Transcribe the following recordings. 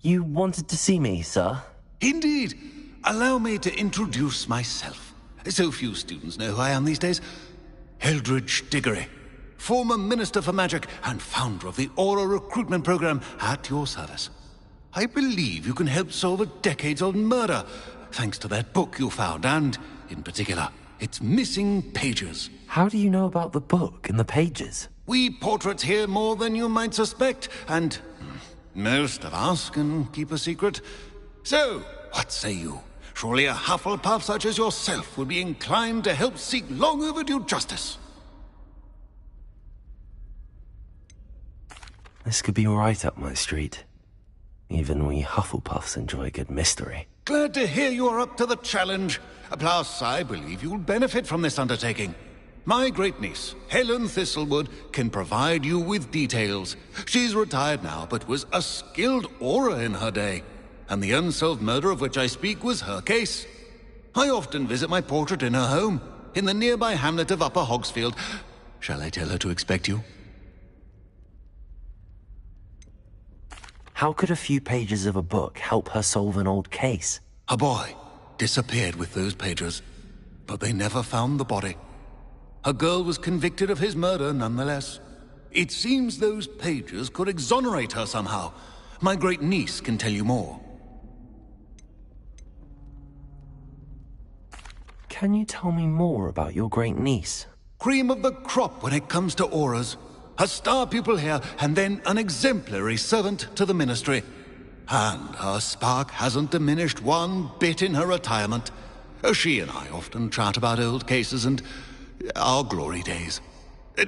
You wanted to see me, sir? Indeed. Allow me to introduce myself. So few students know who I am these days. Eldridge Diggory, former Minister for Magic and founder of the Aura Recruitment Program, at your service. I believe you can help solve a decades-old murder, thanks to that book you found, and, in particular, its missing pages. How do you know about the book and the pages? We portraits hear more than you might suspect, and most of us can keep a secret. So, what say you? Surely a Hufflepuff such as yourself would be inclined to help seek long overdue justice. This could be right up my street. Even we Hufflepuffs enjoy a good mystery. Glad to hear you are up to the challenge. Plus, I believe you'll benefit from this undertaking. My great-niece, Helen Thistlewood, can provide you with details. She's retired now, but was a skilled aura in her day. And the unsolved murder of which I speak was her case. I often visit my portrait in her home, in the nearby hamlet of Upper Hogsfield. Shall I tell her to expect you? How could a few pages of a book help her solve an old case? A boy disappeared with those pages, but they never found the body. A girl was convicted of his murder nonetheless. It seems those pages could exonerate her somehow. My great-niece can tell you more. Can you tell me more about your great-niece? Cream of the crop when it comes to auras. A star pupil here, and then an exemplary servant to the ministry. And her spark hasn't diminished one bit in her retirement. She and I often chat about old cases and our glory days.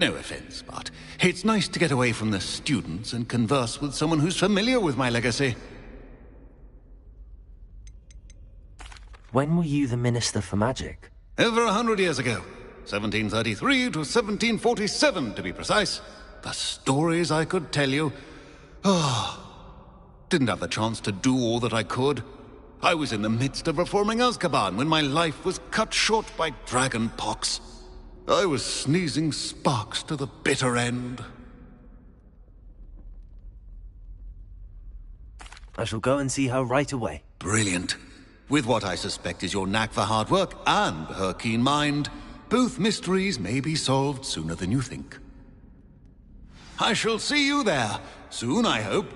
No offense, but it's nice to get away from the students and converse with someone who's familiar with my legacy. When were you the Minister for Magic? Over 100 years ago. 1733 to 1747, to be precise. The stories I could tell you. Didn't have the chance to do all that I could. I was in the midst of reforming Azkaban when my life was cut short by dragon pox. I was sneezing sparks to the bitter end. I shall go and see her right away. Brilliant. With what I suspect is your knack for hard work and her keen mind, both mysteries may be solved sooner than you think. I shall see you there, soon I hope.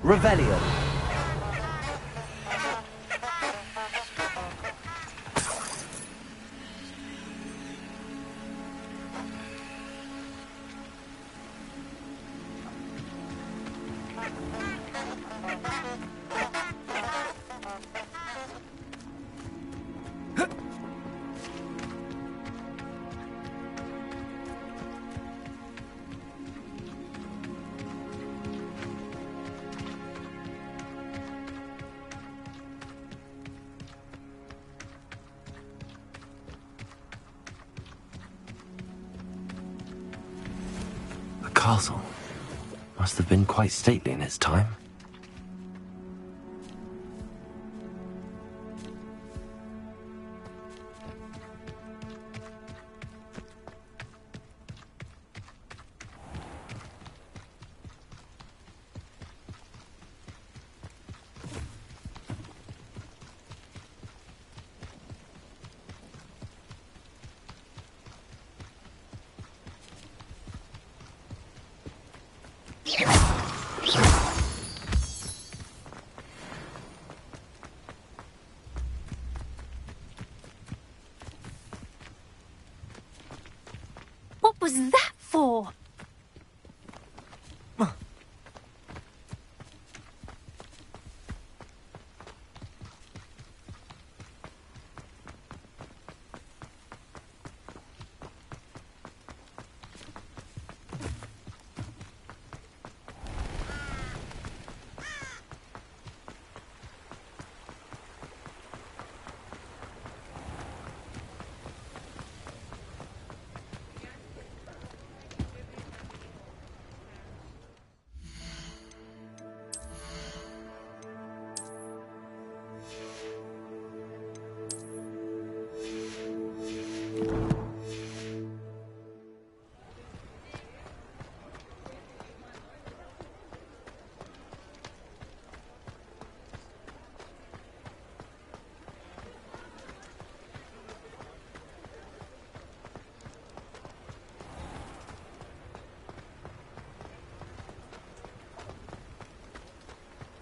Revelio. The castle must have been quite stately in its time. was that for?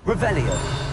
Revelio.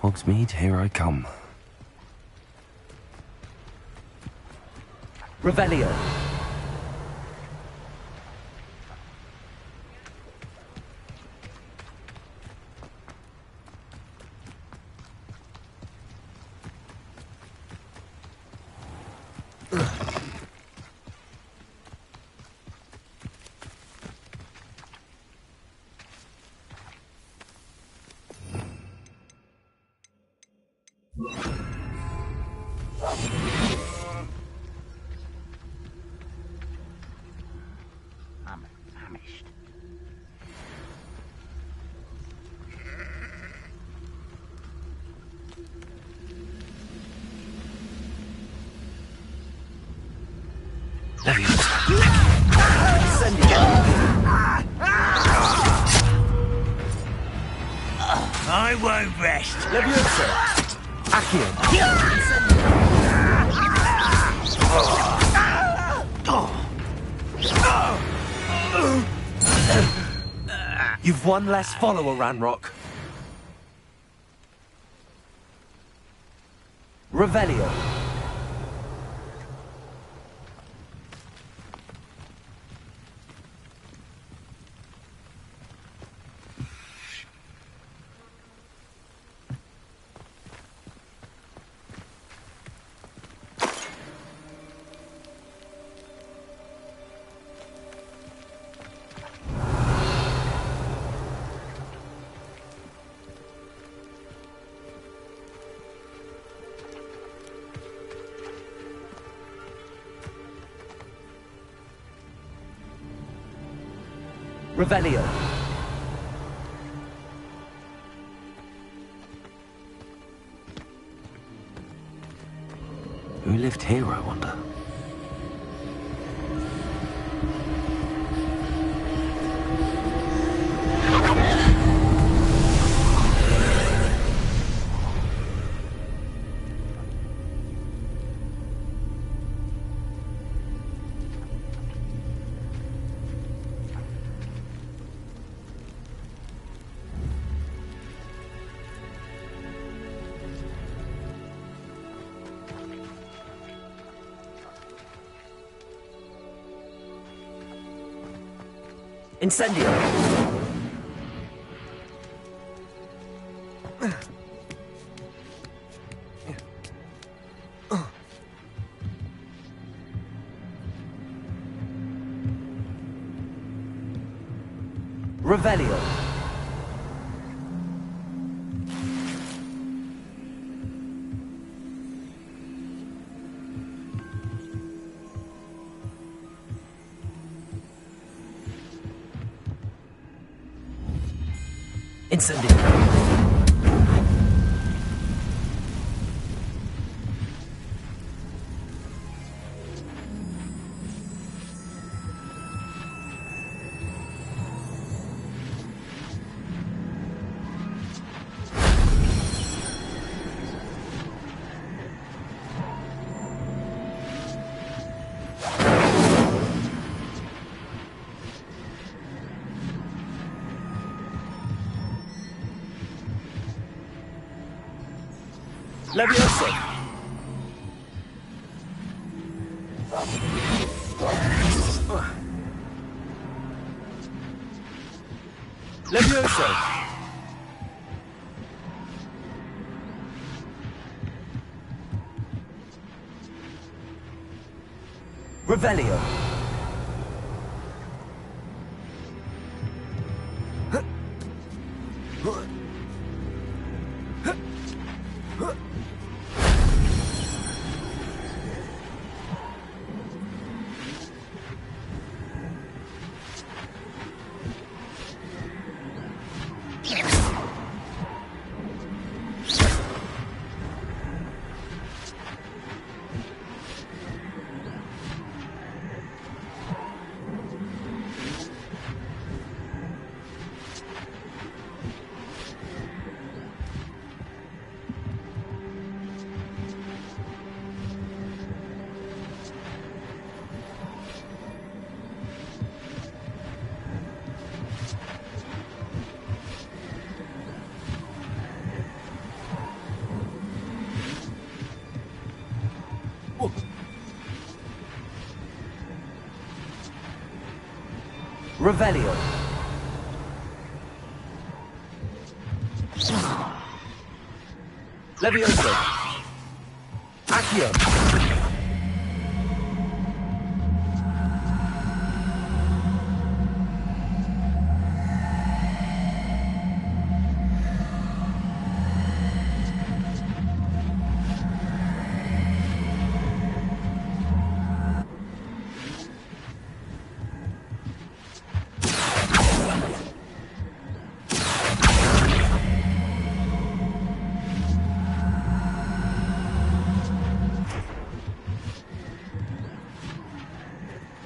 Hogsmeade, here I come. Revelio. I'm famished. I won't rest. Leviosa. Accio. You've one less follower, Ranrock. Revelio. Revelio. Who lived here, I wonder? Incendio. Revelio. Incendio. Levioso. Levioso. Revelio. Revelio. Levioso. Accio.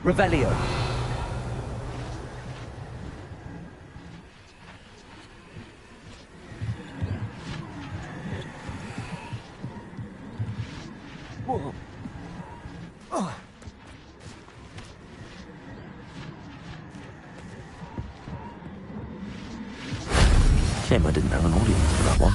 Revelio. Whoa. Oh. Shame I didn't have an audience for that one.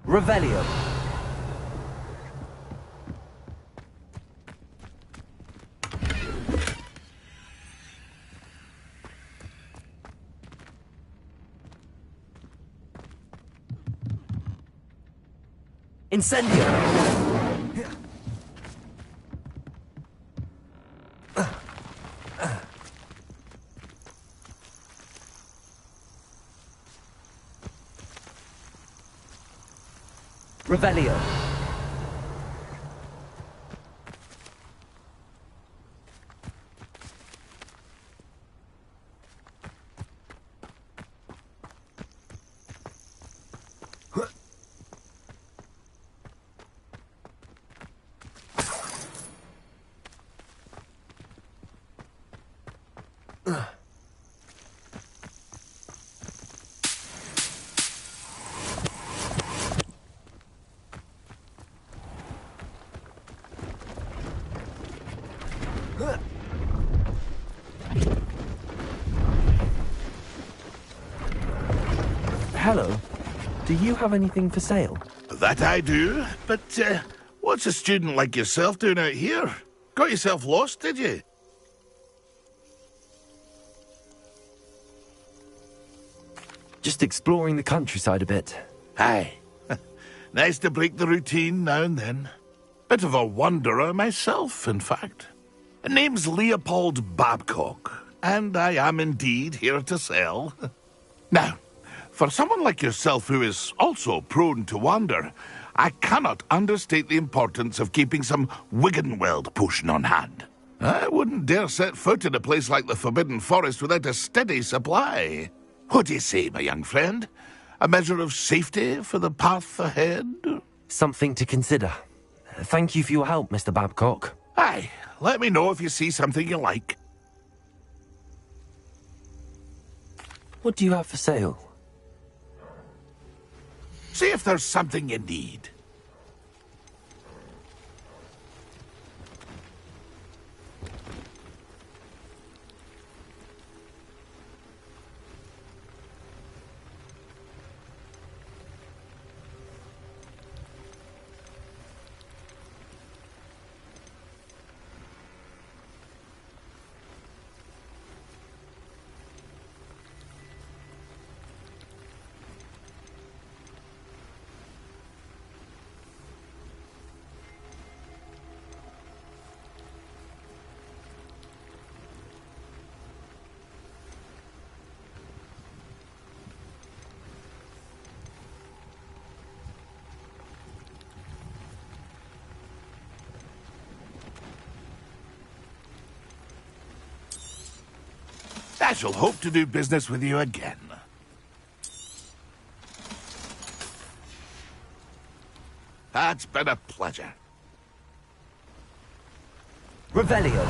Revelio. Incendio. Revelio. Hello. Do you have anything for sale? That I do, but what's a student like yourself doing out here? Got yourself lost, did you? Just exploring the countryside a bit. Aye. Nice to break the routine now and then. Bit of a wanderer myself, in fact. Name's Leopold Babcock, and I am indeed here to sell. Now, for someone like yourself who is also prone to wander, I cannot understate the importance of keeping some Wiggenweld potion on hand. I wouldn't dare set foot in a place like the Forbidden Forest without a steady supply. What do you say, my young friend? A measure of safety for the path ahead? Something to consider. Thank you for your help, Mr. Babcock. Aye, let me know if you see something you like. What do you have for sale? See if there's something you need. I shall hope to do business with you again. That's been a pleasure. Revelio.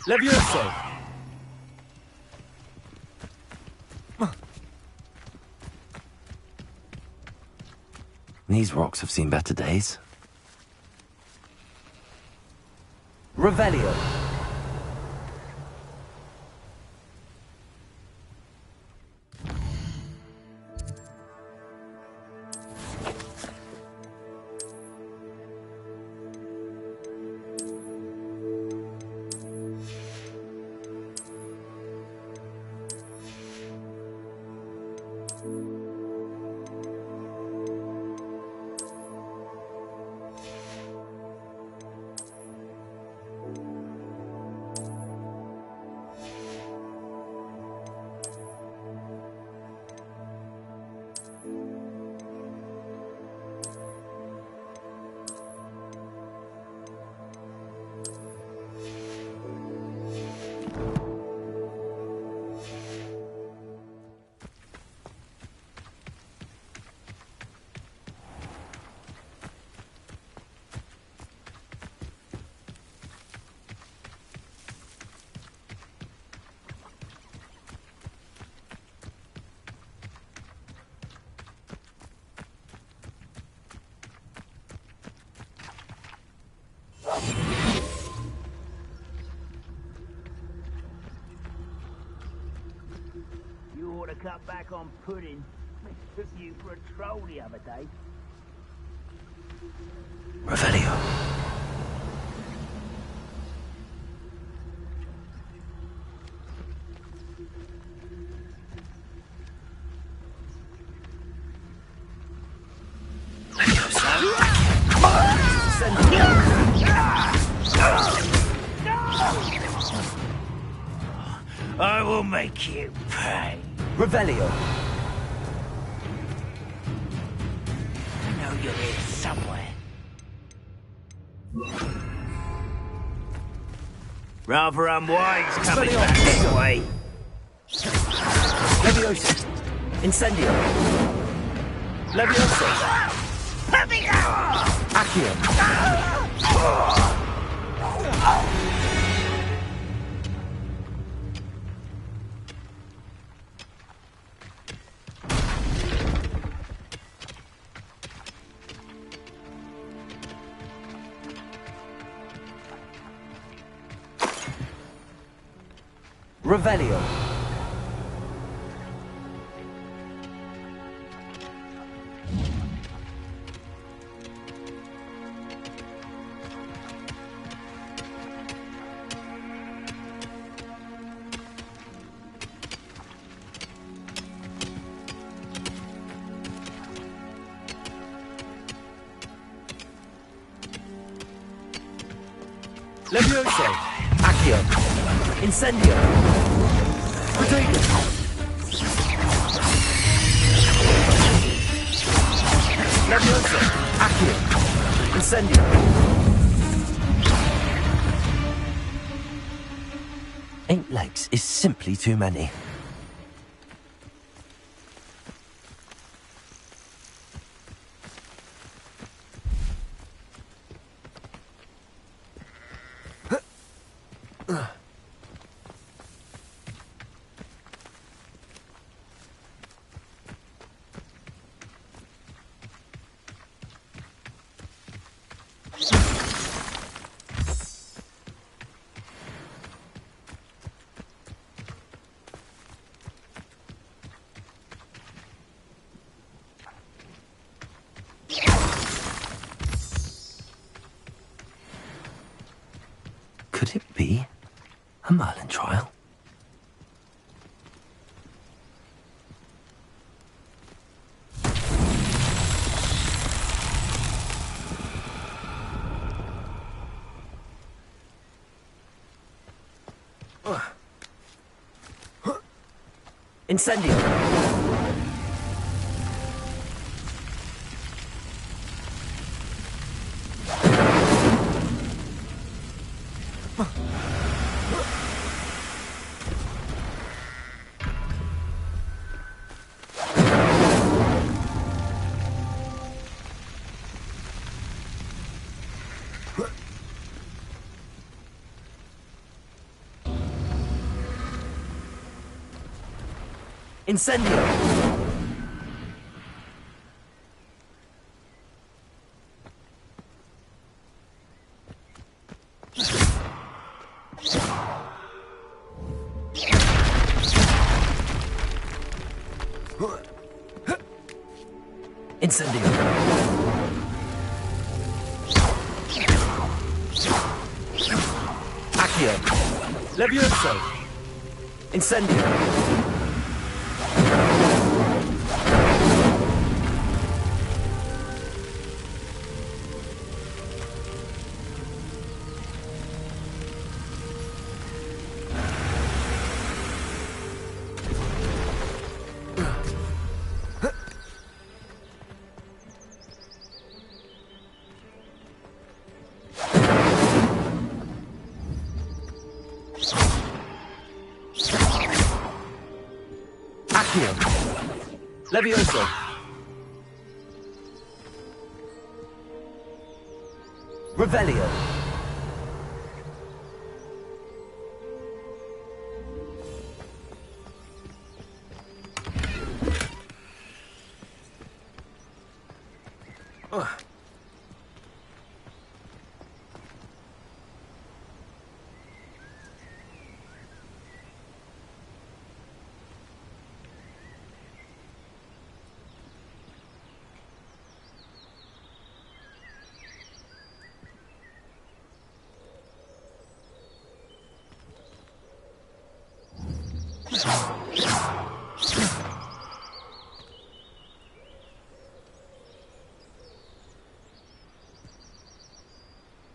Levioso. These rocks have seen better days. Revelio. You ought to cut back on pudding. I took you for a troll the other day. Revelio. I will make you pay. Revelio. I know you're here somewhere. Rather unwise coming back this way. Levioso. Incendio. Levioso. Accio. Revelio. Levioso! Accio! Incendio! Rodrigo! Levioso! Accio! Incendio! 8 legs is simply too many. Could it be a Merlin trial? Incendio! Incendio! Incendio! Accio! Levioso! Incendio! Accio! Levioso! Revelio!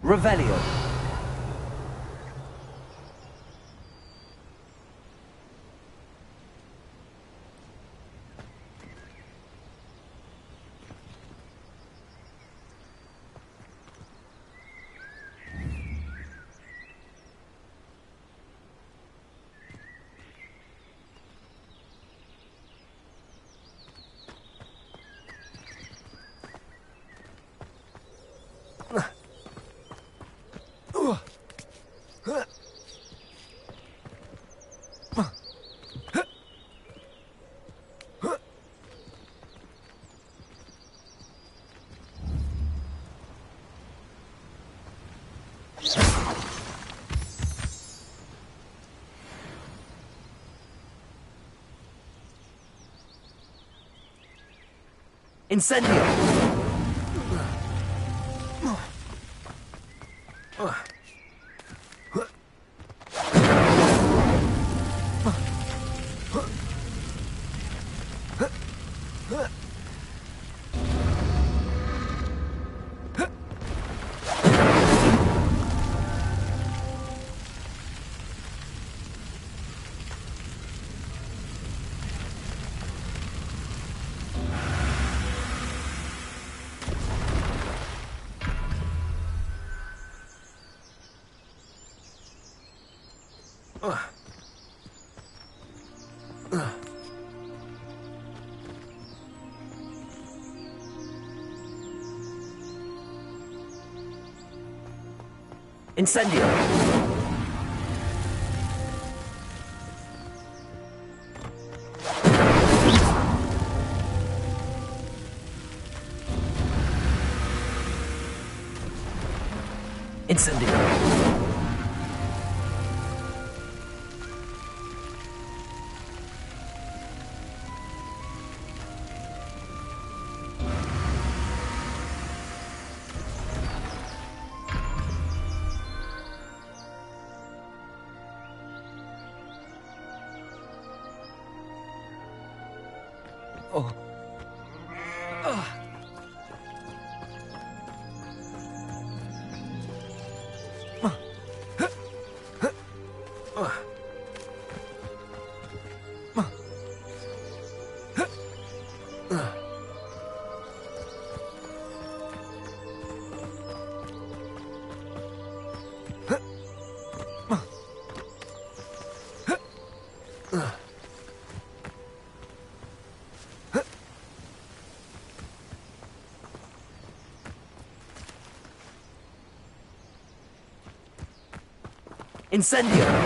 Revelio! Incendio! Incendio! Incendio! Oh. Incendio!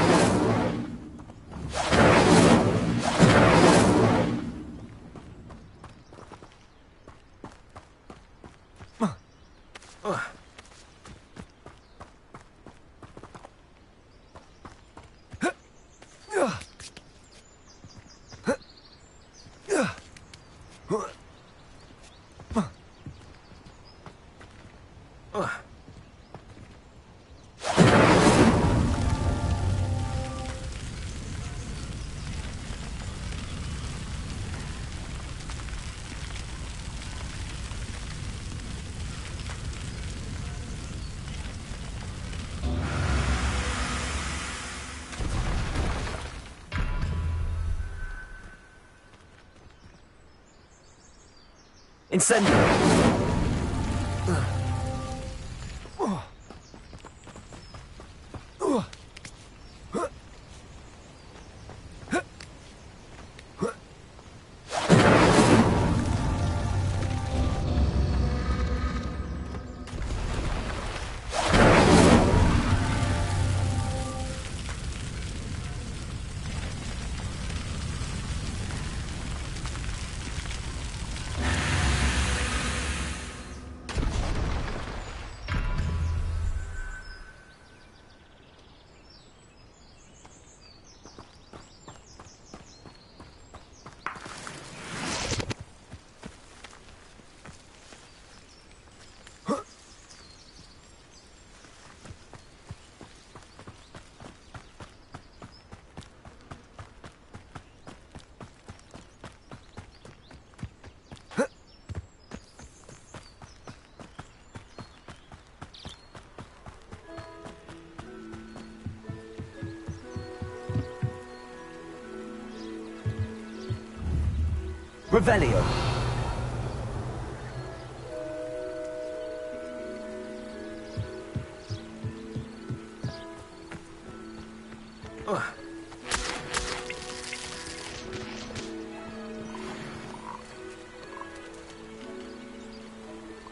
Incendio! Revelio.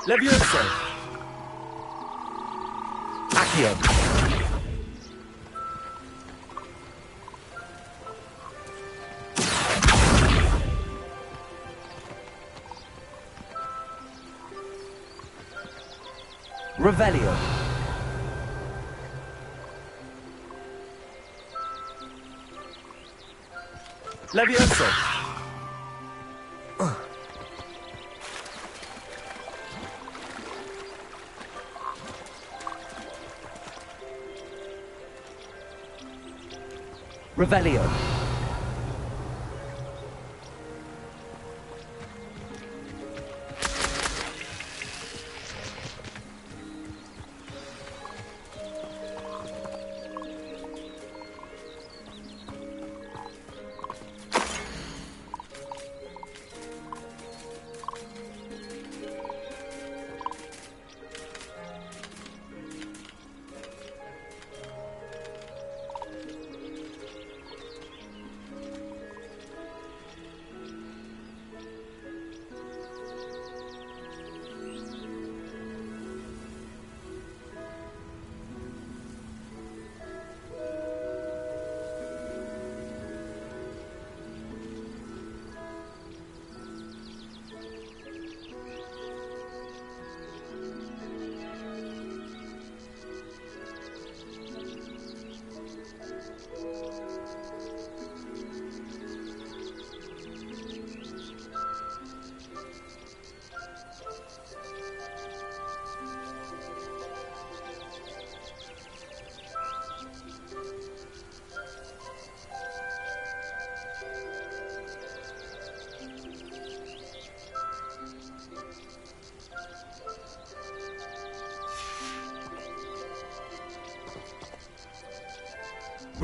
Levioso. Accio. Revelio. Levioso. Revelio.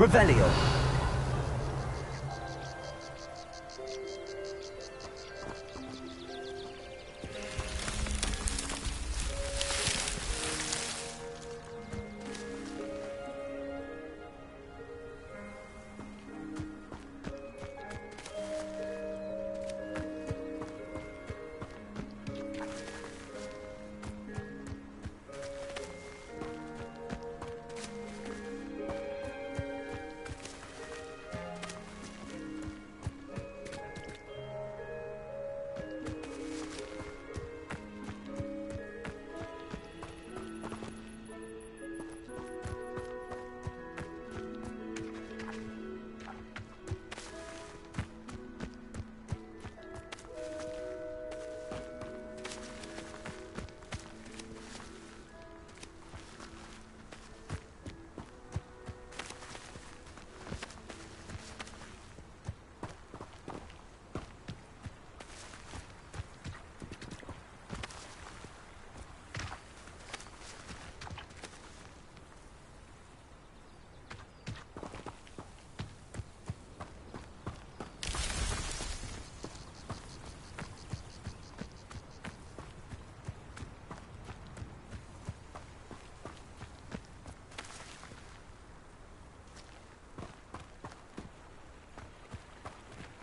Revelio.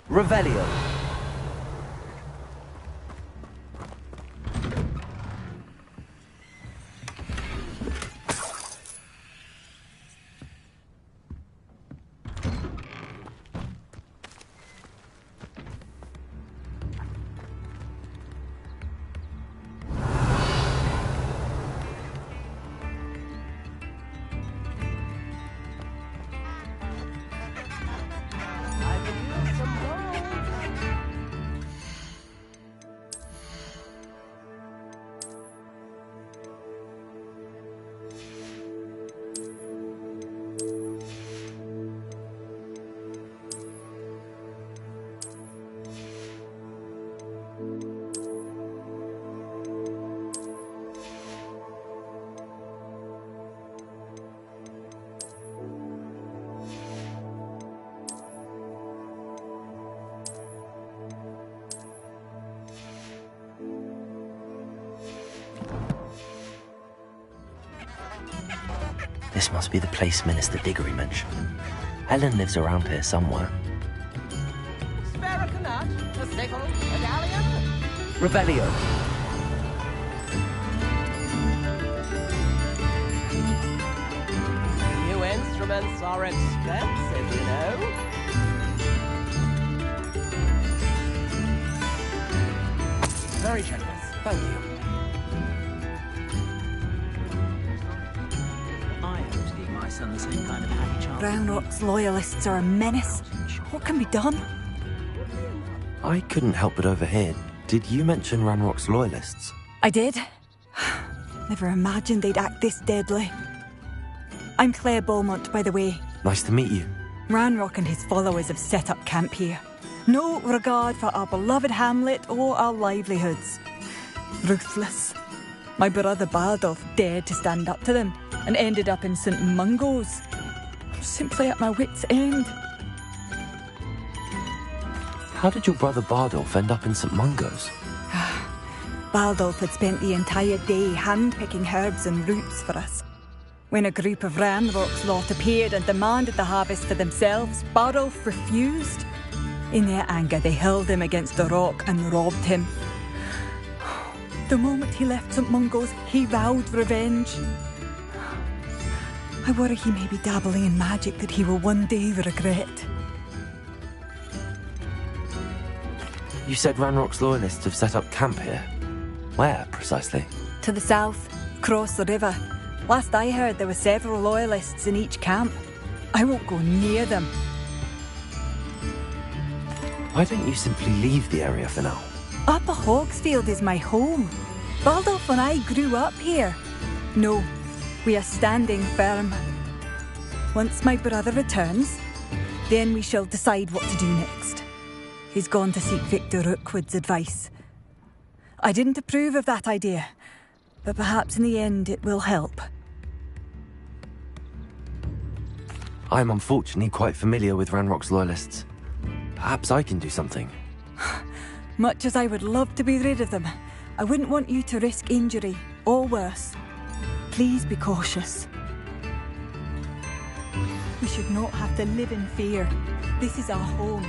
Revelio. This must be the place Minister Diggory mentioned. Helen lives around here somewhere. Spare a canut, a sickle, a galleon? Revelio. New instruments are expensive, you know. Very generous, thank you. I hope to give my son the same kind of happy child. Ranrock's loyalists are a menace. What can be done? I couldn't help but overhear. Did you mention Ranrock's loyalists? I did. Never imagined they'd act this deadly. I'm Claire Beaumont, by the way. Nice to meet you. Ranrock and his followers have set up camp here. No regard for our beloved hamlet or our livelihoods. Ruthless. My brother Bardolph dared to stand up to them and ended up in St. Mungo's. Simply at my wit's end. How did your brother Bardolph end up in St. Mungo's? Bardolph had spent the entire day hand-picking herbs and roots for us. When a group of Ranrock's lot appeared and demanded the harvest for themselves, Bardolph refused. In their anger, they hurled him against a rock and robbed him. The moment he left St. Mungo's, he vowed revenge. I worry he may be dabbling in magic that he will one day regret. You said Ranrock's loyalists have set up camp here. Where, precisely? To the south, across the river. Last I heard, there were several loyalists in each camp. I won't go near them. Why don't you simply leave the area for now? Upper Hogsfield is my home. Bardolph and I grew up here. No, we are standing firm. Once my brother returns, then we shall decide what to do next. He's gone to seek Victor Rookwood's advice. I didn't approve of that idea, but perhaps in the end it will help. I'm unfortunately quite familiar with Ranrock's loyalists. Perhaps I can do something. Much as I would love to be rid of them, I wouldn't want you to risk injury, or worse. Please be cautious. We should not have to live in fear. This is our home.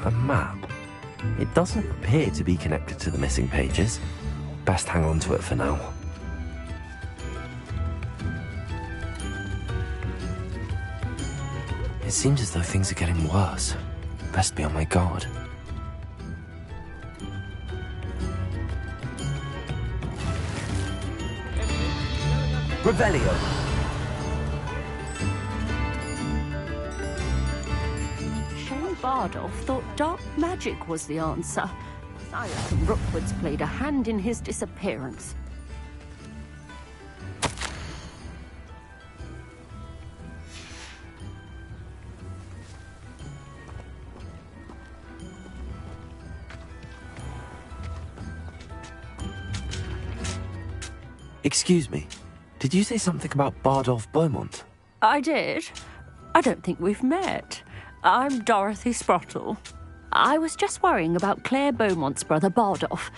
A map. It doesn't appear to be connected to the missing pages. Best hang on to it for now. It seems as though things are getting worse. Best be on my guard. Revelio! Bardolph thought dark magic was the answer. I reckon Rookwood's played a hand in his disappearance. Excuse me, did you say something about Bardolph Beaumont? I did. I don't think we've met. I'm Dorothy Sprottle. I was just worrying about Claire Beaumont's brother Bardolph,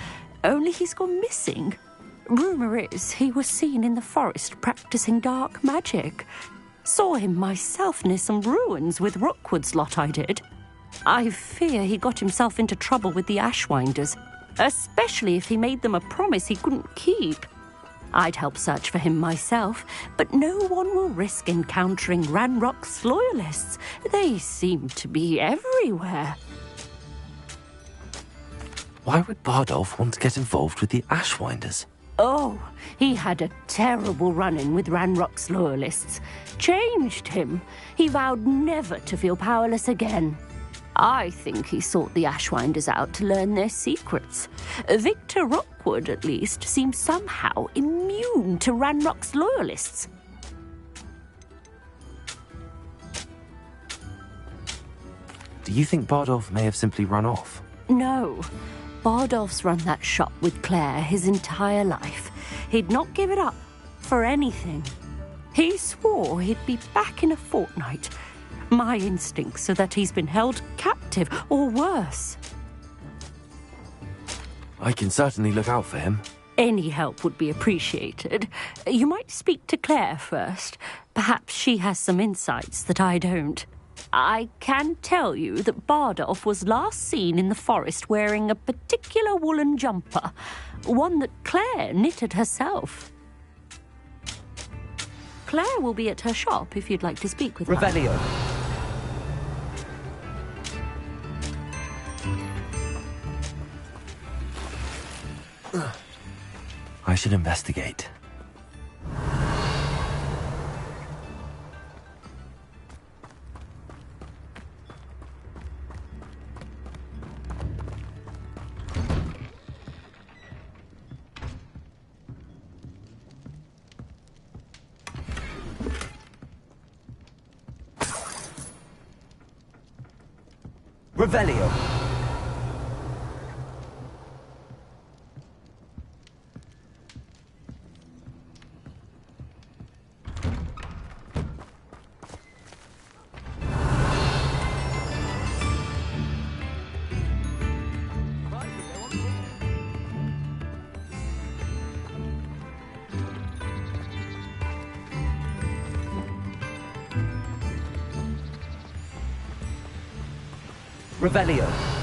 only he's gone missing. Rumour is he was seen in the forest practising dark magic. Saw him myself near some ruins with Rookwood's lot I did. I fear he got himself into trouble with the Ashwinders, especially if he made them a promise he couldn't keep. I'd help search for him myself, but no one will risk encountering Ranrock's loyalists. They seem to be everywhere. Why would Bardolph want to get involved with the Ashwinders? Oh, he had a terrible run-in with Ranrock's loyalists. Changed him. He vowed never to feel powerless again. I think he sought the Ashwinders out to learn their secrets. Victor Rookwood, at least, seems somehow immune to Ranrock's loyalists. Do you think Bardolph may have simply run off? No. Bardolph's run that shop with Claire his entire life. He'd not give it up for anything. He swore he'd be back in a fortnight. My instincts are that he's been held captive, or worse. I can certainly look out for him. Any help would be appreciated. You might speak to Claire first. Perhaps she has some insights that I don't. I can tell you that Bardolph was last seen in the forest wearing a particular woolen jumper, one that Claire knitted herself. Claire will be at her shop if you'd like to speak with her. Revelio. I should investigate. Revelio. Revelio.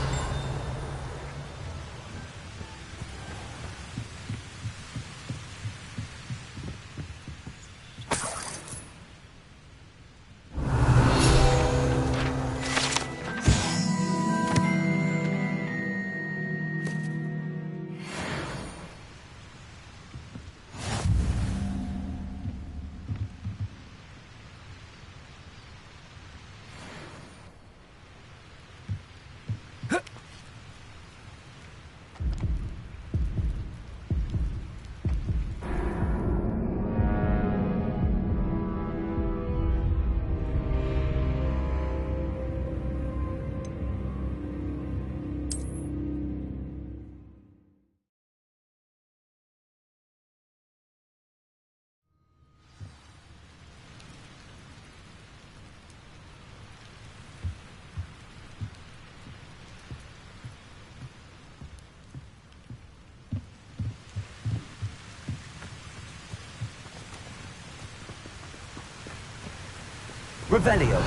Revelio.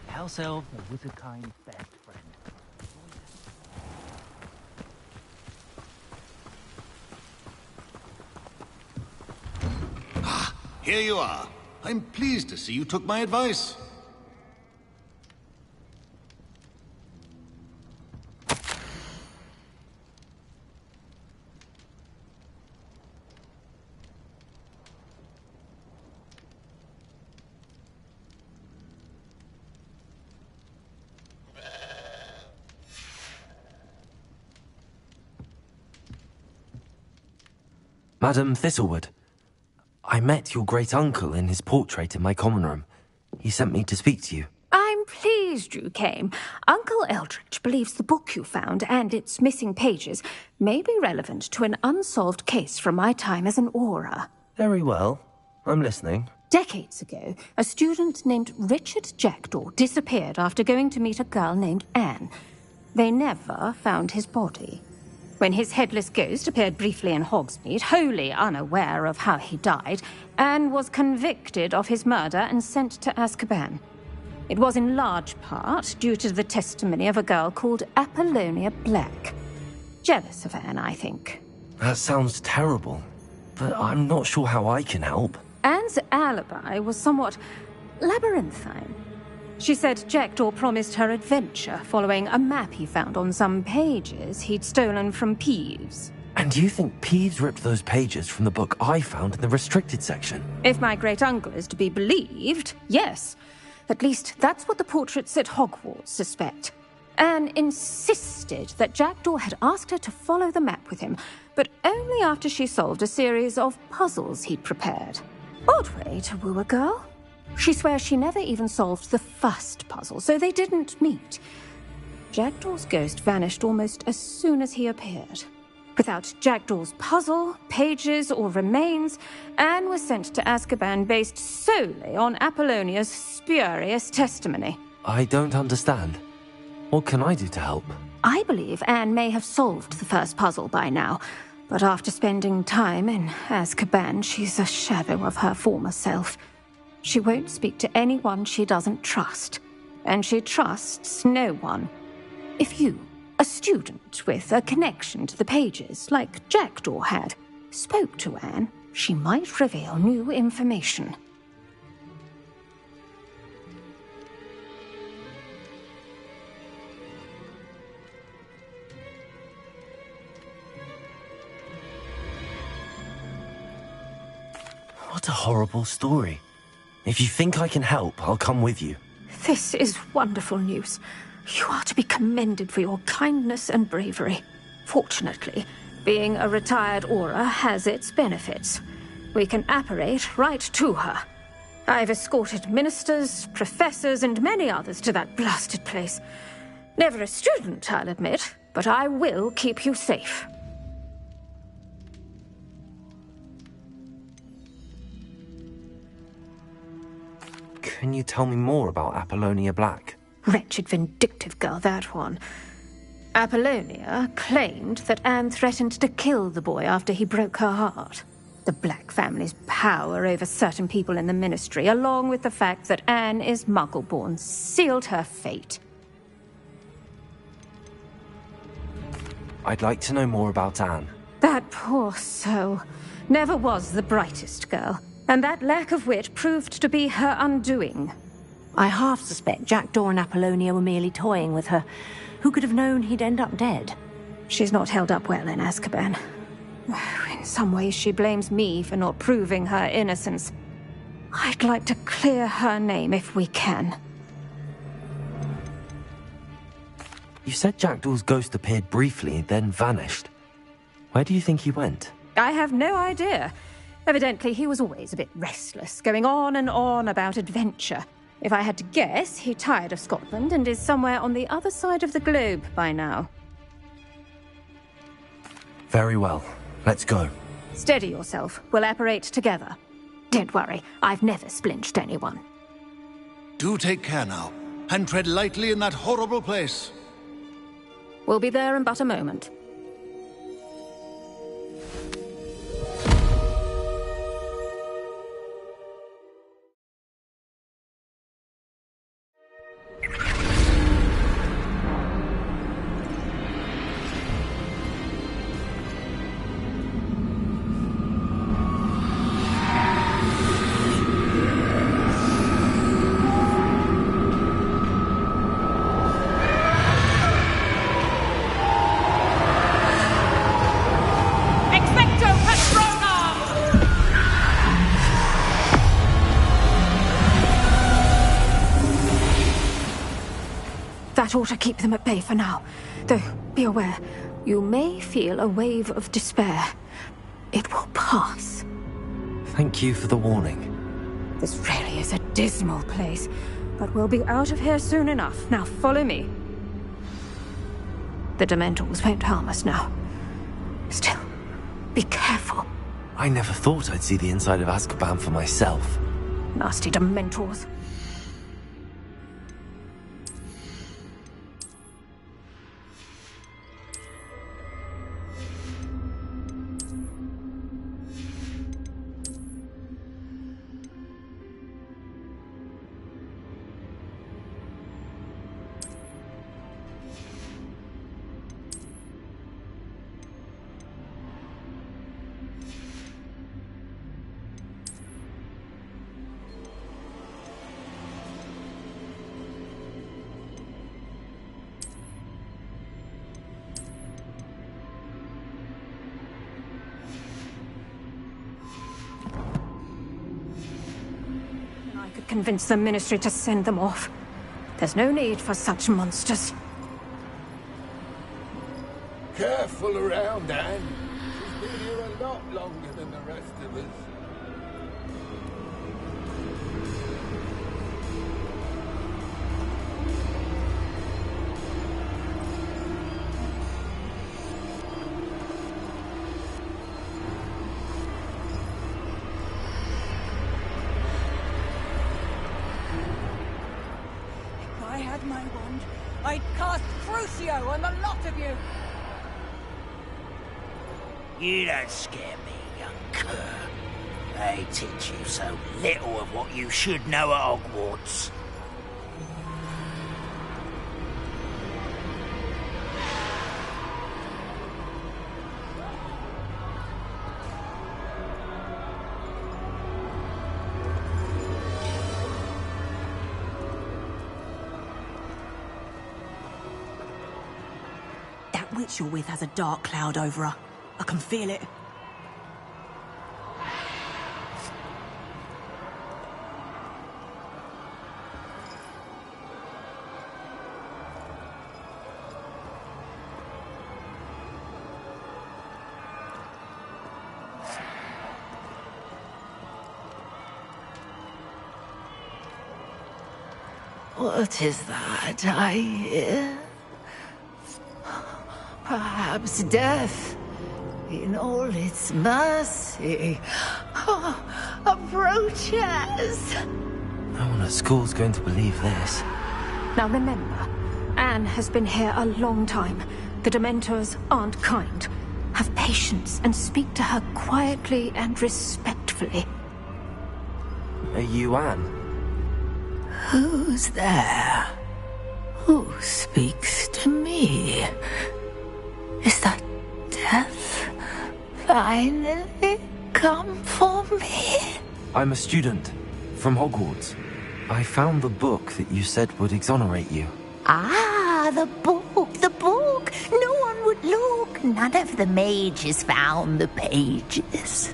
House elf, a wizard-kind best friend. Here you are. I'm pleased to see you took my advice. Madam Thistlewood, I met your great-uncle in his portrait in my common room. He sent me to speak to you. I'm pleased you came. Uncle Eldridge believes the book you found and its missing pages may be relevant to an unsolved case from my time as an aura. Very well. I'm listening. Decades ago, a student named Richard Jackdaw disappeared after going to meet a girl named Anne. They never found his body. When his headless ghost appeared briefly in Hogsmeade, wholly unaware of how he died, Anne was convicted of his murder and sent to Azkaban. It was in large part due to the testimony of a girl called Apollonia Black. Jealous of Anne, I think. That sounds terrible, but I'm not sure how I can help. Anne's alibi was somewhat labyrinthine. She said Jackdaw promised her adventure following a map he found on some pages he'd stolen from Peeves. And do you think Peeves ripped those pages from the book I found in the restricted section? If my great-uncle is to be believed, yes. At least that's what the portraits at Hogwarts suspect. Anne insisted that Jackdaw had asked her to follow the map with him, but only after she solved a series of puzzles he'd prepared. Odd way to woo a girl. She swears she never even solved the first puzzle, so they didn't meet. Jackdaw's ghost vanished almost as soon as he appeared. Without Jackdaw's puzzle, pages, or remains, Anne was sent to Azkaban based solely on Apollonia's spurious testimony. I don't understand. What can I do to help? I believe Anne may have solved the first puzzle by now, but after spending time in Azkaban, she's a shadow of her former self. She won't speak to anyone she doesn't trust, and she trusts no one. If you, a student with a connection to the pages, like Jackdaw had, spoke to Anne, she might reveal new information. What a horrible story. If you think I can help, I'll come with you. This is wonderful news. You are to be commended for your kindness and bravery. Fortunately, being a retired aura has its benefits. We can apparate right to her. I've escorted ministers, professors, and many others to that blasted place. Never a student, I'll admit, but I will keep you safe. Can you tell me more about Apollonia Black? Wretched, vindictive girl, that one. Apollonia claimed that Anne threatened to kill the boy after he broke her heart. The Black family's power over certain people in the Ministry, along with the fact that Anne is Muggle-born, sealed her fate. I'd like to know more about Anne. That poor soul never was the brightest girl, and that lack of wit proved to be her undoing. I half suspect Jackdaw and Apollonia were merely toying with her. Who could have known he'd end up dead? She's not held up well in Azkaban. In some ways, she blames me for not proving her innocence. I'd like to clear her name if we can. You said Jackdaw's ghost appeared briefly, then vanished. Where do you think he went? I have no idea. Evidently, he was always a bit restless, going on and on about adventure. If I had to guess, he tired of Scotland and is somewhere on the other side of the globe by now. Very well. Let's go. Steady yourself. We'll apparate together. Don't worry, I've never splinched anyone. Do take care now, and tread lightly in that horrible place. We'll be there in but a moment. That ought to keep them at bay for now. Though, be aware, you may feel a wave of despair. It will pass. Thank you for the warning. This really is a dismal place, but we'll be out of here soon enough. Now follow me. The Dementors won't harm us now. Still, be careful. I never thought I'd see the inside of Azkaban for myself. Nasty Dementors. Convince the Ministry to send them off. There's no need for such monsters. Careful around, Anne. She's been here a lot longer than the rest of us. My wand, I'd cast Crucio on the lot of you! You don't scare me, young cur. They teach you so little of what you should know at Hogwarts. Witch you're with has a dark cloud over her. I can feel it. What is that I hear? Perhaps death, in all its mercy, approaches. No one at school's going to believe this. Now remember, Anne has been here a long time. The Dementors aren't kind. Have patience and speak to her quietly and respectfully. Are you Anne? Who's there? Who speaks to me? Is that death finally come for me? I'm a student from Hogwarts. I found the book that you said would exonerate you. Ah, the book, the book. No one would look. None of the mages found the pages.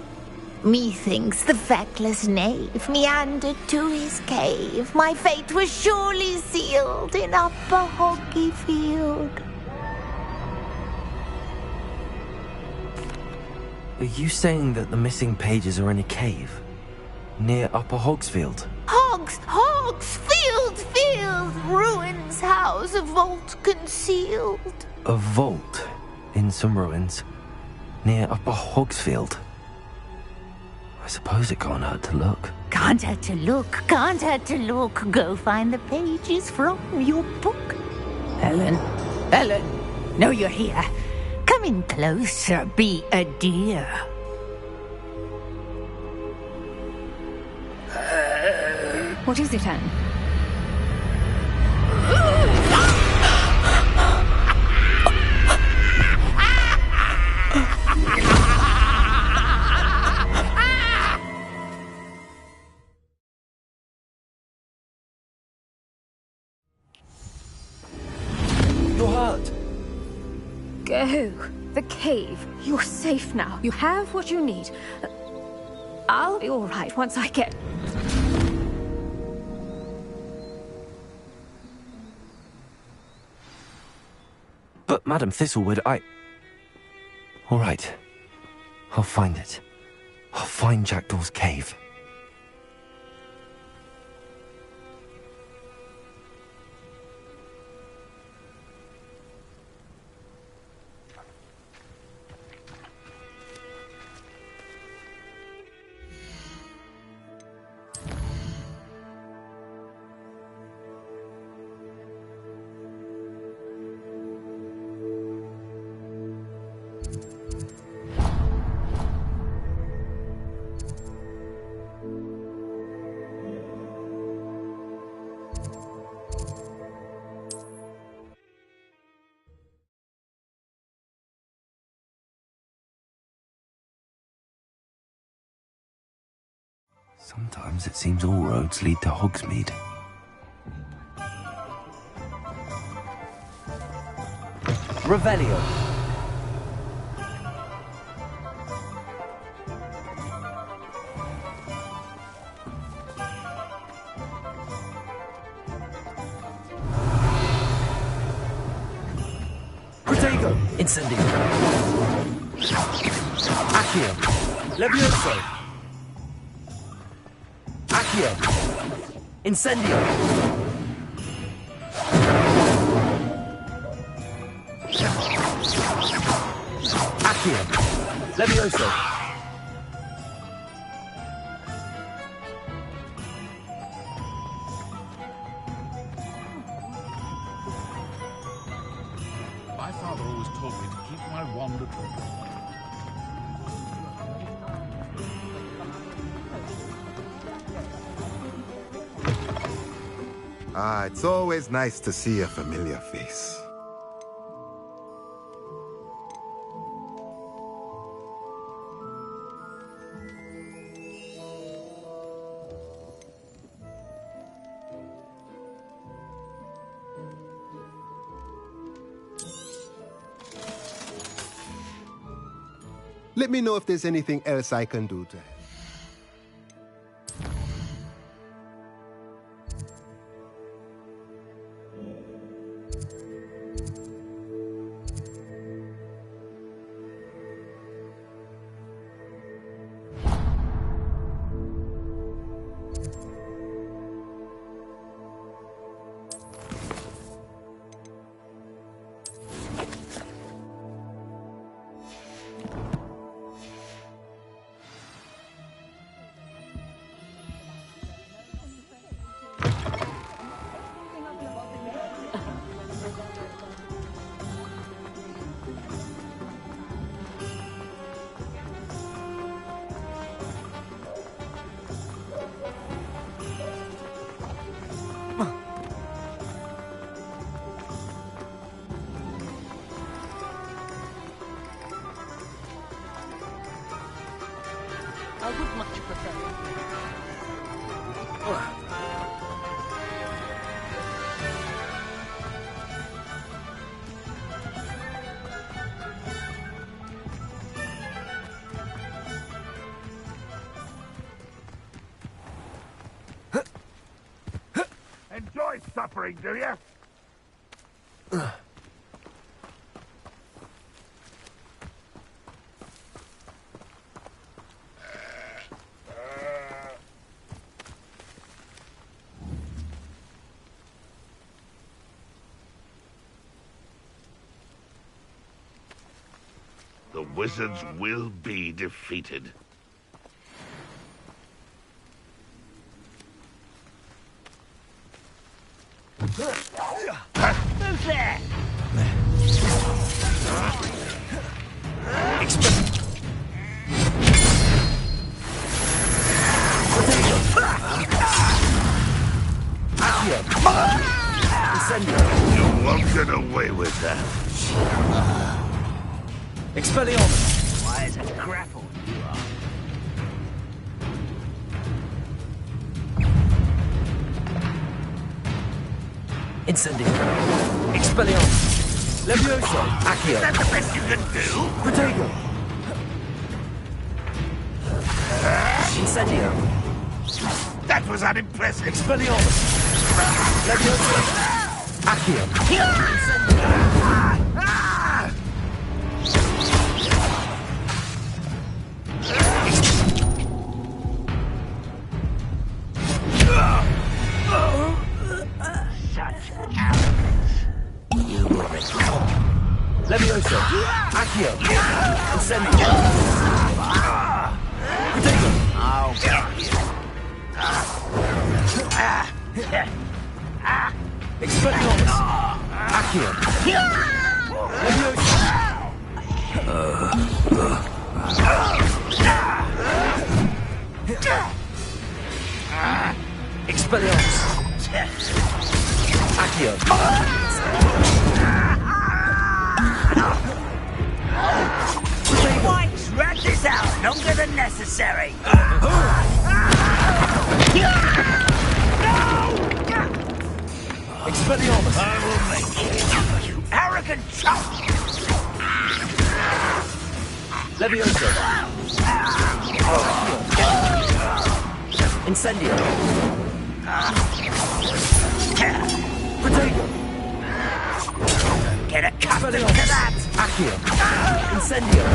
Methinks the feckless knave meandered to his cave. My fate was surely sealed in Upper Hoggyfield. Are you saying that the missing pages are in a cave? Near Upper Hogsfield? Hogsfield! Ruins house, a vault concealed. A vault in some ruins? near Upper Hogsfield. I suppose it can't hurt to look. Can't hurt to look, can't hurt to look. Go find the pages from your book. Helen, Helen, no, you're here. Come in closer, be a dear. What is it, Anne? You're hurt. Go. The cave. You're safe now. You have what you need. I'll be all right once I get... But, Madam Thistlewood, All right. I'll find it. I'll find Jackdaw's cave. Sometimes it seems all roads lead to Hogsmeade. Revelio. Protego. Incendio. Accio. Levioso. Accio. Incendio. Accio. Levioso. My father always told me to keep my wand at home. Ah, it's always nice to see a familiar face. Let me know if there's anything else I can do to help. I would much prefer it. Enjoy suffering, do you? The wizards will be defeated. Who's there? You won't get away with that. Expelliarmus! Why is it grapple you are? Incendio. Expelliarmus. Levioso. Accio. Is that the best you can do? Protego. Incendio. That was unimpressive. Expelliarmus. Levioso. Accio. Such arrogance. You will regret. Levioso. Accio. Incendio. Protego. I'll get you. Expelliarmus. Accio. Levioso. Expelliarmus. Accio. Whites, drag this out longer than necessary. Expelliarmus. I will make you arrogant chump. Levioso. Incendio. Protego. Get accustomed to that. Accio. Incendio.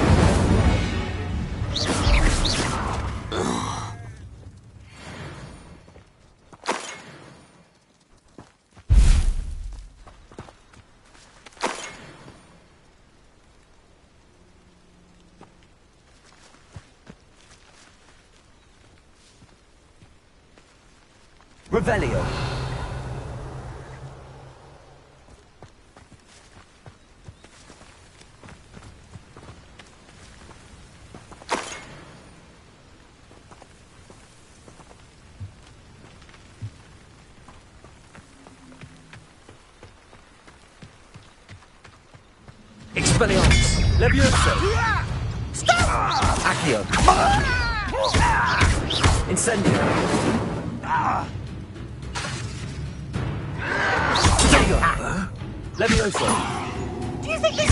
Revelio. Expelliarmus. Levioso. Stop! Accio. Incendio. Protego. Levioso. Do you think this...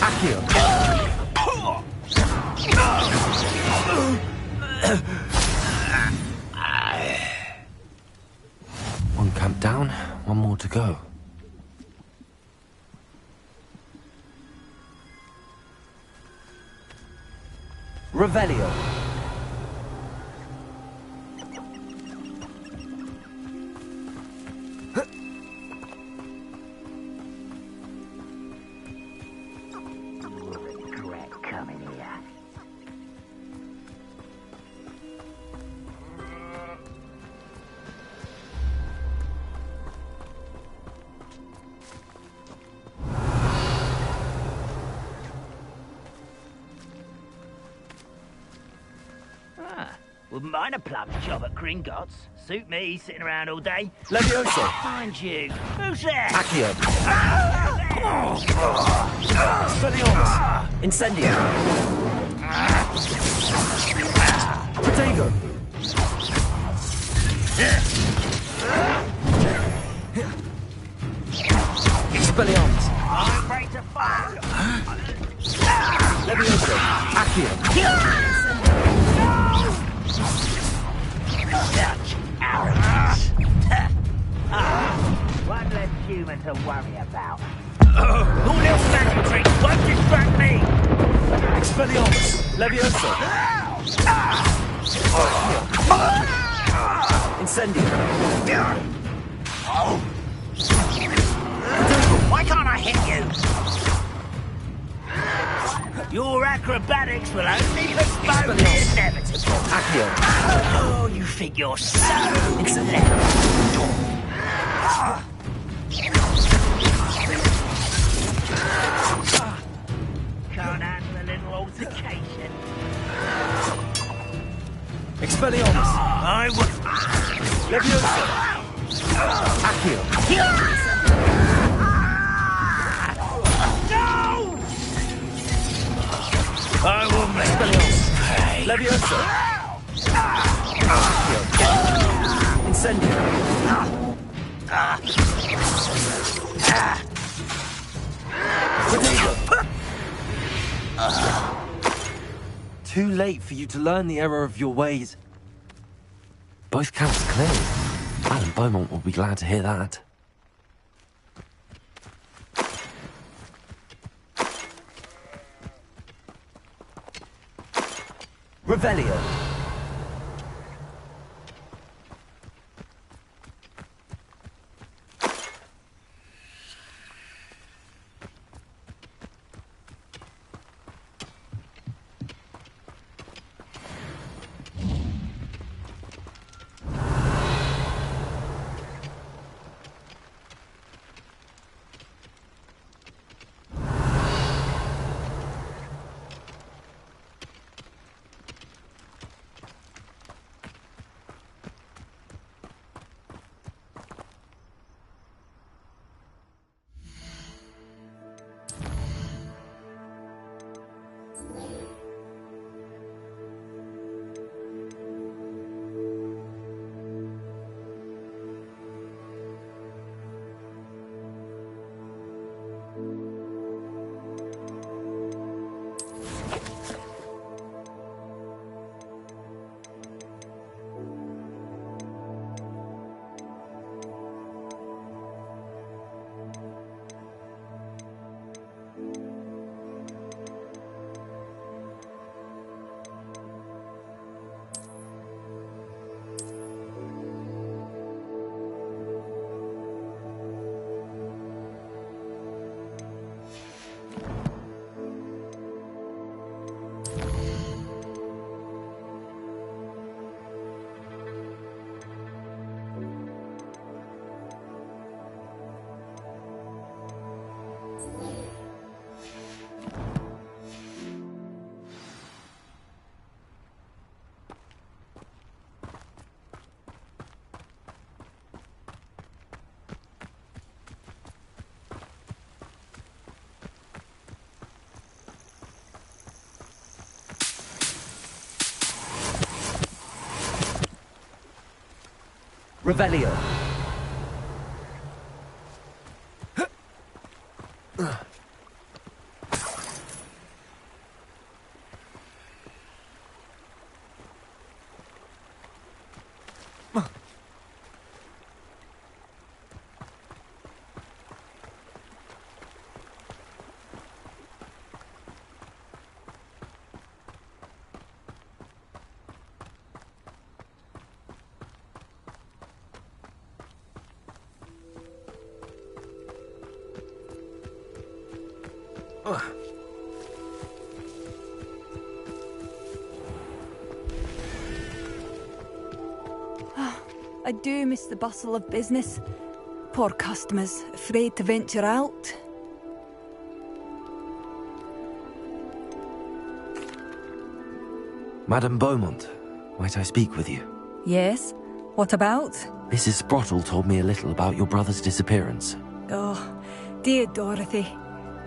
Accio. One camp down, one more to go. Revelio. Regret coming here. Wouldn't mind a plum job at Gringotts. Suit me, sitting around all day. Levioso. Find you. Who's there? Accio. Expelliarmus. Incendio. Protego. Expelliarmus. I'm ready to fire. Levioso. Accio. Such arrogance. One less human to worry about. All little magic tricks won't distract me. Expelliarmus. Levioso. Incendio. Why can't I hit you? Your acrobatics will only postpone the inevitable. Accio. Oh, you think you're so clever. Can't handle a little altercation. Expelliarmus. I would. Leviosa. Accio. No! I will make Expelliarmus. pay. Leviosa. Accio. Incendio. Protego. Too late for you to learn the error of your ways. Both counts are clear. Alan Beaumont will be glad to hear that. Revelio. Revelio. I do miss the bustle of business. Poor customers, afraid to venture out. Madame Beaumont, might I speak with you? Yes? What about? Mrs. Sprottle told me a little about your brother's disappearance. Oh, dear Dorothy.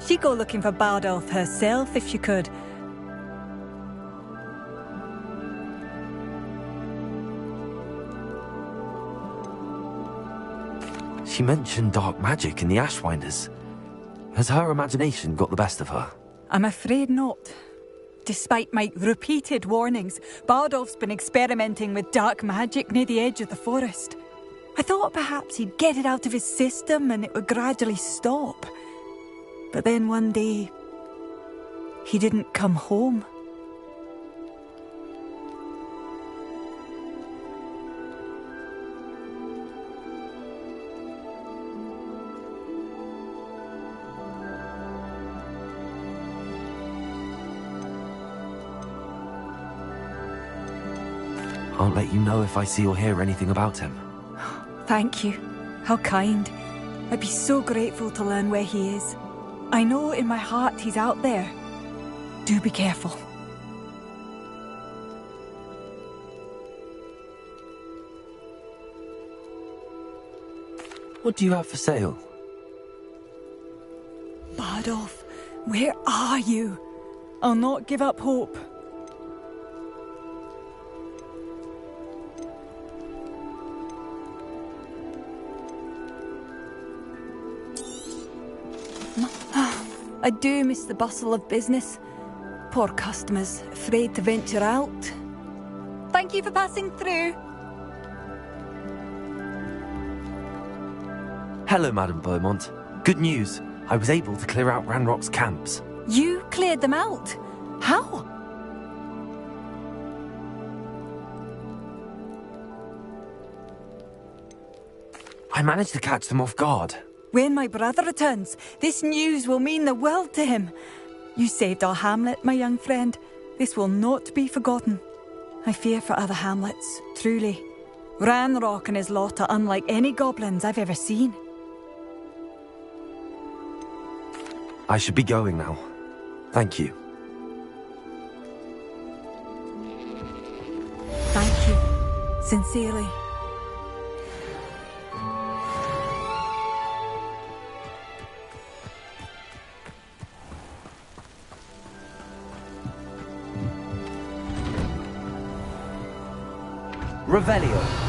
She'd go looking for Bardolph herself if she could. She mentioned dark magic in the Ashwinders. Has her imagination got the best of her? I'm afraid not. Despite my repeated warnings, Bardolph's been experimenting with dark magic near the edge of the forest. I thought perhaps he'd get it out of his system and it would gradually stop. But then one day, he didn't come home. I'll let you know if I see or hear anything about him. Thank you. How kind. I'd be so grateful to learn where he is. I know in my heart he's out there. Do be careful. What do you have for sale? Bardolph, where are you? I'll not give up hope. I do miss the bustle of business. Poor customers, afraid to venture out. Thank you for passing through. Hello, Madam Beaumont. Good news. I was able to clear out Ranrock's camps. You cleared them out? How? I managed to catch them off guard. When my brother returns, this news will mean the world to him. You saved our hamlet, my young friend. This will not be forgotten. I fear for other hamlets, truly. Ranrock and his lot are unlike any goblins I've ever seen. I should be going now. Thank you. Thank you. Sincerely. Revelio.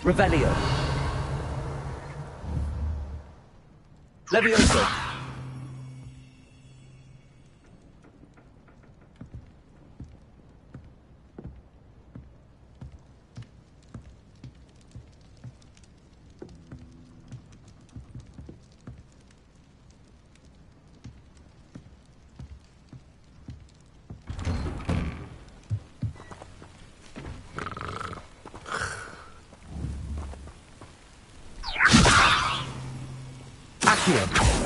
Revelio. Levioso. Accio.